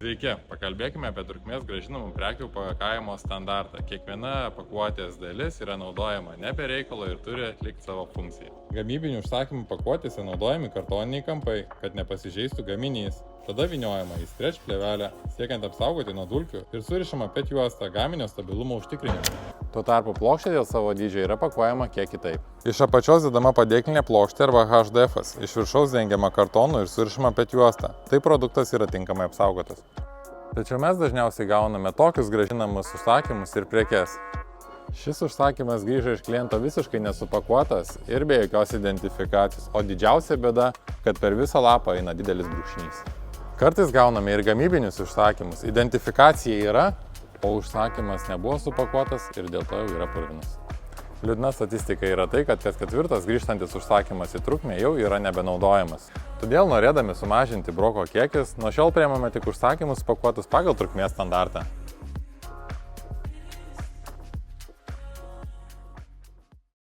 Sveiki, pakalbėkime apie trukmės grąžinamų prekių pakavimo standartą. Kiekviena pakuotės dalis yra naudojama ne be reikalo ir turi atlikti savo funkciją. Gamybinių užsakymų pakuotėse naudojami kartoniniai kampai, kad nepasižeistų gaminys. Tada vyniojama į stretch plėvelę, siekiant apsaugoti nuo dulkių ir surišama pet juosta gaminio stabilumo užtikrinimui. Tuo tarpu plokštė dėl savo dydžio yra pakuojama kiek kitaip. Iš apačios dedama padėklinė plokštė arba HDF-as, iš viršaus dengiama kartonu ir surišama pet juosta. Tai produktas yra tinkamai apsaugotas. Tačiau mes dažniausiai gauname tokius grąžinamus užsakymus ir prekes. Šis užsakymas grįžo iš kliento visiškai nesupakuotas ir be jokios identifikacijos, o didžiausia bėda, kad per visą lapą eina didelis brūkšnys. Kartais gauname ir gamybinius užsakymus, identifikacija yra, o užsakymas nebuvo supakuotas ir dėl to jau yra purvinas. Liūdna statistika yra tai, kad kas ketvirtas grįžtantis užsakymas į trukmę jau yra nebenaudojamas. Todėl, norėdami sumažinti broko kiekius, nuo šiol priimame tik užsakymus pakuotus pagal trukmės standartą.